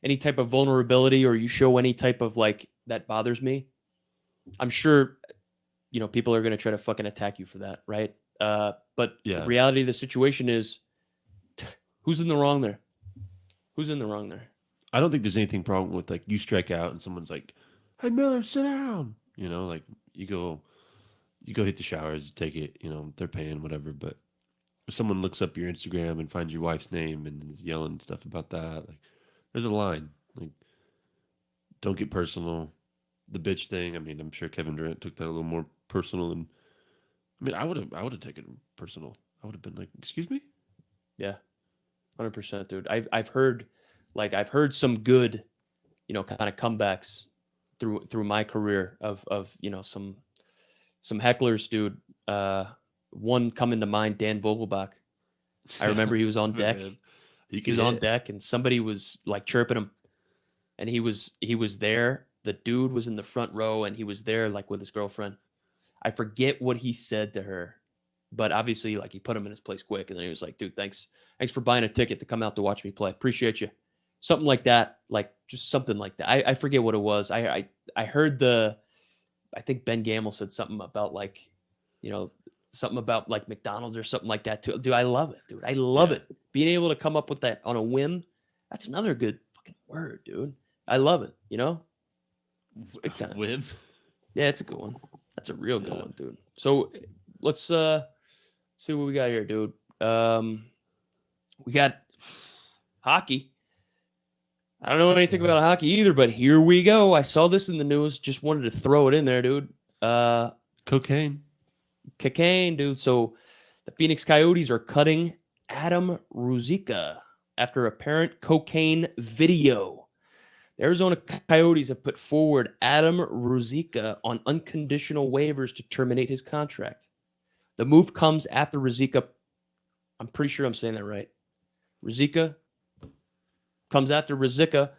A: any type of vulnerability or you show any type of like that bothers me, I'm sure people are gonna try to fucking attack you for that, right? But the
B: Yeah,
A: reality of the situation is, who's in the wrong there? Who's in the wrong there?
B: I don't think there's anything wrong with like you strike out and someone's like, "Hey Miller, sit down." Like you go hit the showers, take it. They're paying whatever. But if someone looks up your Instagram and finds your wife's name and is yelling stuff about that, like there's a line. Like don't get personal. The bitch thing. I mean, I'm sure Kevin Durant took that a little more personal, and I mean, I would have taken it personal. I would have been like, "Excuse me."
A: Yeah, 100%, dude. I've heard some good, kind of comebacks through my career of some hecklers, dude. One coming to mind, Dan Vogelbach. I
B: Yeah,
A: remember he was on deck.
B: man, he
A: He
B: could
A: was on
B: hit.
A: deck, and somebody was like chirping him, and he was there. The dude was in the front row, and he was there like with his girlfriend. I forget what he said to her, but obviously, like he put him in his place quick, and then he was like, "Dude, thanks for buying a ticket to come out to watch me play. Appreciate you." Something like that, like just something like that. I forget what it was. I heard I think Ben Gamble said something about like, you know, something about like McDonald's or something like that too. Dude, I love it, dude. I love
B: Yeah,
A: it. Being able to come up with that on a whim, that's another good fucking word, dude. I love it, big time.
B: win.
A: Yeah, it's a good one. That's a real good
B: Yeah,
A: one, dude. So let's see what we got here, dude. We got hockey. I don't know anything about hockey either, but here we go. I saw this in the news. Just wanted to throw it in there, dude. Uh,
B: cocaine.
A: Cocaine, dude. So the Phoenix Coyotes are cutting Adam Ruzicka after apparent cocaine video. The Arizona Coyotes have put forward Adam Ruzicka on unconditional waivers to terminate his contract. The move comes after Ruzicka, I'm pretty sure I'm saying that right. Ruzicka comes after Ruzicka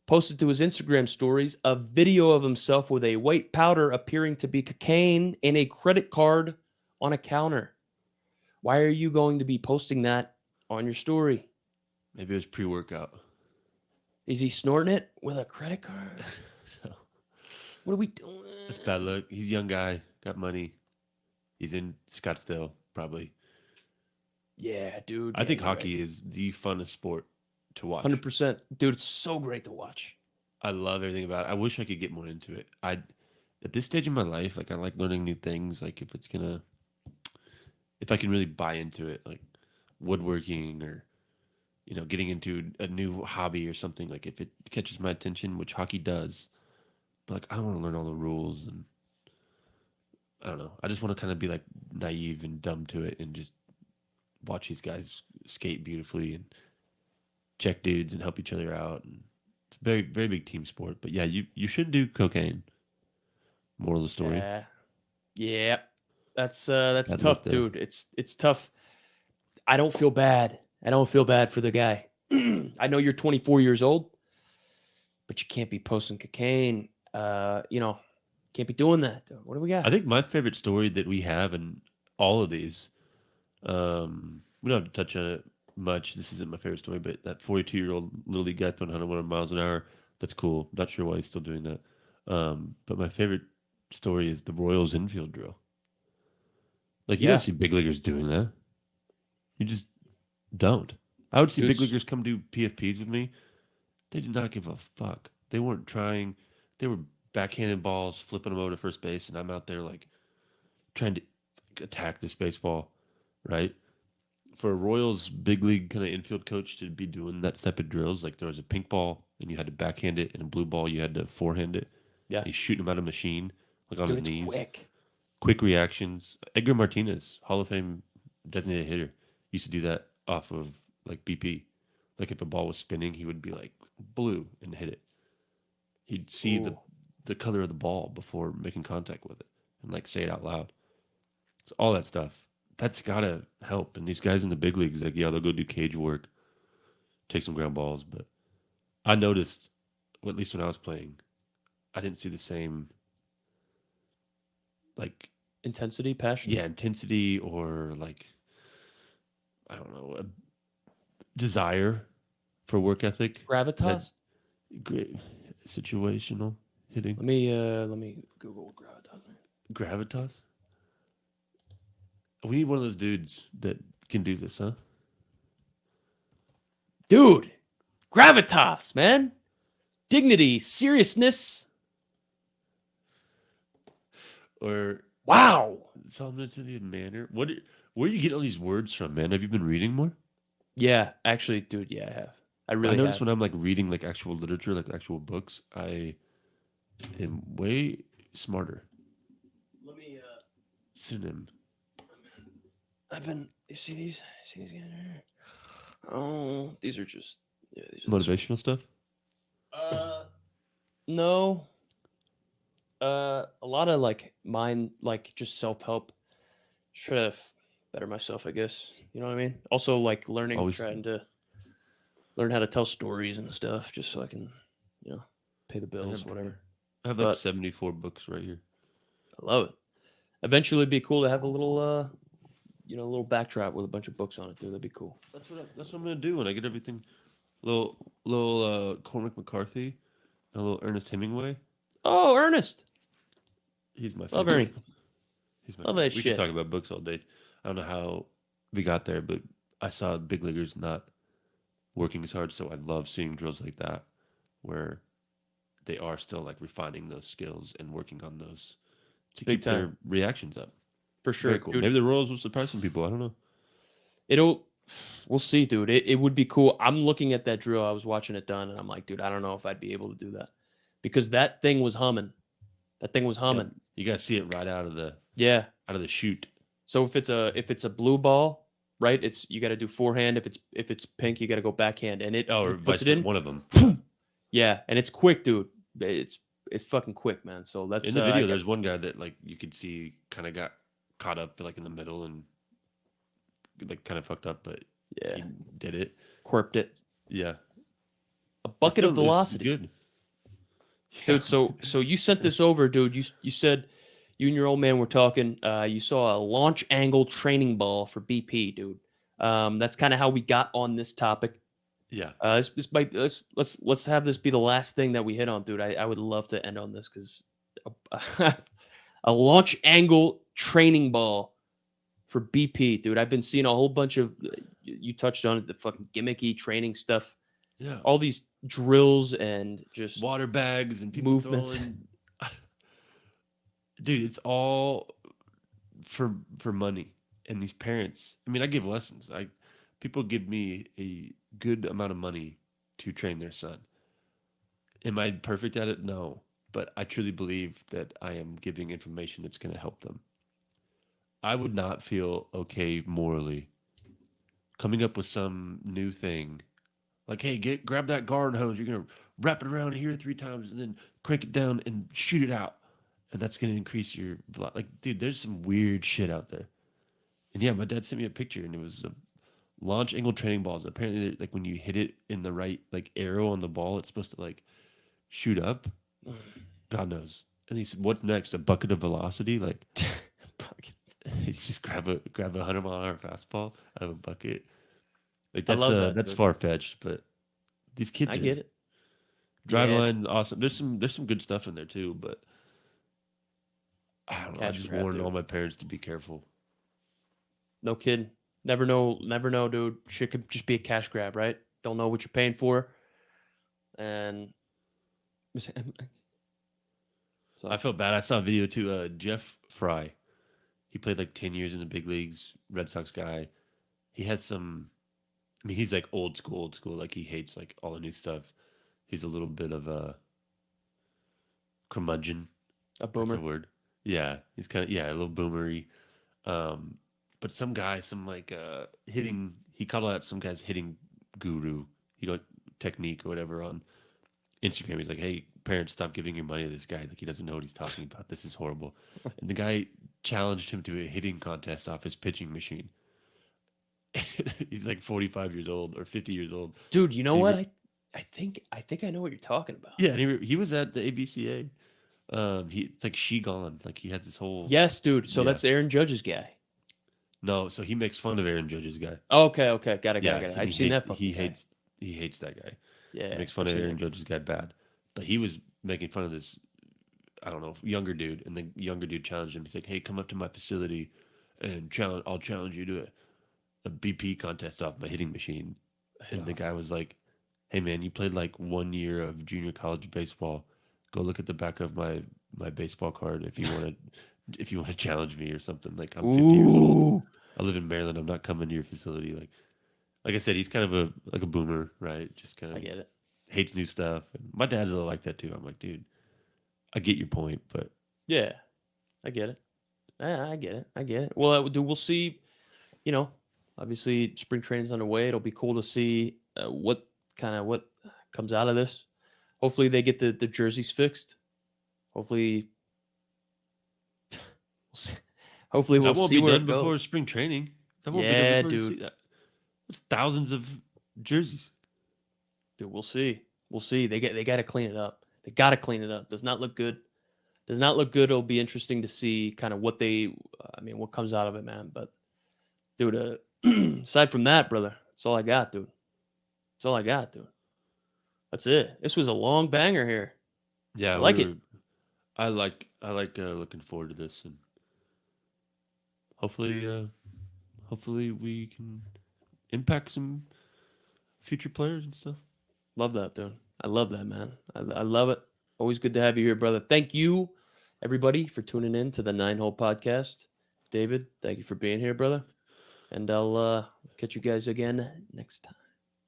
A: posted to his Instagram stories a video of himself with a white powder appearing to be cocaine in a credit card on a counter. Why are you going to be posting that on your story?
B: Maybe it was pre-workout.
A: Is he snorting it with a credit card?
B: So
A: What are we doing?
B: that's bad luck. He's a young guy, got money. He's in Scottsdale, probably.
A: Yeah, dude.
B: I
A: Yeah,
B: think
A: you're right.
B: hockey is the funnest sport to watch.
A: 100%. Dude, it's so great to watch.
B: I love everything about it. I wish I could get more into it. At this stage in my life, like I like learning new things. Like if I can really buy into it, like woodworking or getting into a new hobby or something. Like if it catches my attention, which hockey does, but like I don't want to learn all the rules and I don't know. I just want to kind of be like naive and dumb to it and just watch these guys skate beautifully and check dudes and help each other out. And it's a very very big team sport. But yeah, you should do cocaine. Moral of the story.
A: Yeah. Yeah. That's
B: Bad luck
A: tough,
B: there.
A: dude. It's tough. I don't feel bad. I don't feel bad for the guy. I know you're 24 years old, but you can't be posting cocaine. Can't be doing that. Dude. What do we
B: I
A: got?
B: think my favorite story that we have in all of these, we don't have to touch on it much. This isn't my favorite story, but that 42-year-old little league guy throwing 101 miles an hour, that's cool. Not sure why he's still doing that. But my favorite story is the Royals infield drill. Like, you don't
A: Yeah,
B: see big leaguers doing that. You just don't. I would see big
A: dude's
B: leaguers come do PFPs with me. They did not give a fuck. They weren't trying. They were backhanding balls, flipping them over to first base, and I'm out there like trying to attack this baseball, right? For a Royals big league kind of infield coach to be doing that type of drills, like there was a pink ball and you had to backhand it, and a blue ball you had to forehand it.
A: Yeah,
B: He's shooting him out of machine, like on
A: dude,
B: his
A: it's
B: knees.
A: quick.
B: Quick reactions. Edgar Martinez, Hall of Fame designated hitter, used to do that off of like BP. Like if a ball was spinning, he would be like blue and hit it. He'd see
A: Ooh,
B: the color of the ball before making contact with it and like say it out loud. So all that stuff. That's gotta help. And these guys in the big leagues, like, yeah, they'll go do cage work, take some ground balls. But I noticed, well, at least when I was playing, I didn't see the same, like,
A: intensity, passion,
B: yeah, intensity or like, I don't know, a desire for work ethic. That
A: gravitas.
B: great situational hitting,
A: Let me Google gravitas.
B: gravitas. We need one of those dudes that can do this, huh?
A: Dude, gravitas, man. Dignity, seriousness.
B: Or
A: Wow.
B: solemnity of manner. Where are you getting all these words from, man? Have you been reading more?
A: Yeah, actually, dude, yeah, I have. I
B: I
A: really
B: notice
A: have.
B: when I'm like reading like actual literature, like actual books, I am way smarter.
A: Let me
B: Synonym.
A: I've been you see these guys here? Oh, these are just yeah, these are
B: Motivational stuff.
A: no. A lot of like mind like just self-help. Try to better myself, I guess. You know what I mean? Also like learning
B: Always.
A: trying to learn how to tell stories and stuff just so I can, you know, pay the
B: I
A: bills,
B: have,
A: whatever.
B: I have like
A: But
B: 74 books right here.
A: I love it. Eventually it'd be cool to have a little a little backdrop with a bunch of books on it, dude. That'd be cool.
B: That's what I'm gonna do when I get everything. Little Cormac McCarthy, and a little Ernest Hemingway.
A: Oh, Ernest.
B: He's my
A: Love
B: favorite.
A: Ernie.
B: He's my
A: Love
B: favorite.
A: that
B: We could
A: shit.
B: talk about books all day. I don't know how we got there, but I saw big leaguers not working as hard, so I love seeing drills like that where they are still like refining those skills and working on those
A: It's
B: to
A: big
B: keep
A: time.
B: their reactions up.
A: For
B: Very
A: sure.
B: cool.
A: Dude,
B: Maybe the Royals will surprise some people. I don't know.
A: it'll we'll see, dude. It would be cool. I'm looking at that drill. I was watching it done and I'm like, dude, I don't know if I'd be able to do that. Because that thing was humming. That thing was
B: Yep.
A: humming.
B: You gotta see it right
A: Yeah.
B: out of the chute.
A: So if it's a blue ball, right? It's you got to do forehand. If it's pink, you got to go backhand, and
B: Oh,
A: he
B: or
A: puts
B: vice
A: it
B: versa.
A: in.
B: One of them. Yeah.
A: Yeah, and it's quick, dude. It's fucking quick, man. So
B: In
A: that's
B: the
A: I
B: video,
A: got
B: there's one guy that like you could see kind of got caught up like in the middle and like kind of fucked up, but
A: yeah,
B: he did it.
A: quirked it.
B: Yeah,
A: A bucket of
B: it's
A: velocity,
B: good. Yeah,
A: dude. So you sent this over, dude. You said you and your old man were talking. You saw a launch angle training ball for BP, dude. That's kind of how we got on this topic.
B: yeah.
A: This might let's have this be the last thing that we hit on, dude. I would love to end on this because a launch angle training ball for BP, dude. I've been seeing a whole bunch of you touched on it, the fucking gimmicky training stuff,
B: Yeah.
A: all these drills and just
B: Water bags and people
A: movements.
B: throwing. Dude, it's all for money. And these parents. I mean, I give lessons. People give me a good amount of money to train their son. Am I perfect at it? No. But I truly believe that I am giving information that's going to help them. I would not feel okay morally coming up with some new thing like, hey, grab that garden hose. You're gonna wrap it around here 3 times and then crank it down and shoot it out, and that's gonna increase your like, dude. There's some weird shit out there. And yeah, my dad sent me a picture, and it was a launch angle training balls. Apparently, like when you hit it in the right like arrow on the ball, it's supposed to like shoot up. God knows. And he said, "What's next? A bucket of velocity? Like, you just grab a 100-mile-an-hour fastball out of a bucket. Like
A: I love that,
B: that's
A: dude.
B: far fetched, but these kids
A: I
B: are
A: get it. Yeah, it's
B: driveline awesome. There's some good stuff in there too, but I don't know. I
A: cash
B: just
A: grab,
B: warn all
A: dude.
B: my parents to be careful.
A: No kidding. Never know, dude. Shit could just be a cash grab, right? Don't know what you're paying for, and
B: I
A: so
B: felt bad. I saw a video too. Jeff Fry. He played like 10 years in the big leagues. Red Sox guy. He has some. I mean, he's like old school, old school. Like he hates like all the new stuff. He's a little bit of a curmudgeon.
A: A
B: That's a
A: boomer.
B: word. Yeah, he's kind of a little boomery. Um, but some guy, some like hitting. He called out some guy's hitting guru. You know, technique or whatever on Instagram. He's like, "Hey, parents, stop giving your money to this guy. Like he doesn't know what he's talking about. This is horrible." And the guy challenged him to a hitting contest off his pitching machine. He's like 45 years old or 50 years old.
A: Dude, you know
B: And
A: what? I think I know what you're talking about.
B: yeah, and he was at the ABCA. It's like She Gone. Like he has this whole
A: Yes, dude. So
B: yeah.
A: that's Aaron Judge's guy.
B: No, so he makes fun of Aaron Judge's guy.
A: Okay, okay. Got it, got it,
B: Yeah,
A: got it.
B: and
A: I've seen that fucking
B: he
A: guy.
B: hates that guy. He
A: Yeah,
B: makes fun
A: I've
B: of
A: seen
B: Aaron
A: that guy.
B: Judge's guy bad. But he was making fun of this, I don't know, younger dude, and the younger dude challenged him. He's like, "Hey, come up to my facility, and I'll challenge you to a BP contest off my hitting machine." And the guy was like, "Hey man, you played like 1 year of junior college baseball. Go look at the back of my baseball card if you want to challenge me or something. Like I'm 50 years old.
A: Ooh.
B: I live in Maryland. I'm not coming to your facility." Like I said, he's kind of a boomer, right? Just kind
A: I
B: of
A: get it.
B: hates new stuff. And my dad's a little like that too. I'm like, dude, I get your point, but
A: Yeah, I get it. I get it. I get it. Well, dude, we'll see. You know, obviously, spring training's underway. It'll be cool to see what comes out of this. Hopefully, they get the jerseys fixed. Hopefully, we'll see. Hopefully, we'll
B: that won't
A: see
B: be
A: where
B: done
A: it
B: before
A: goes.
B: spring training. That won't be done
A: Yeah,
B: before you see
A: dude.
B: that. That's thousands of jerseys.
A: Dude, we'll see. We'll see. They got to clean it up. They got to clean it up. Does not look good. Does not look good. It'll be interesting to see kind of what comes out of it, man. But dude, aside from that, brother, that's all I got, dude. That's all I got, dude. That's it. This was a long banger here. I
B: Yeah,
A: like it.
B: I like looking forward to this, and hopefully we can impact some future players and stuff.
A: Love that, dude. I love that, man. I love it. Always good to have you here, brother. Thank you, everybody, for tuning in to the Nine Hole Podcast. David, thank you for being here, brother. And I'll catch you guys again next time.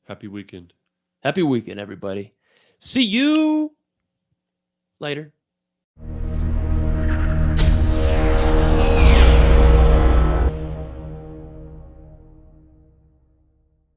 B: Happy weekend.
A: Happy weekend, everybody. See you later.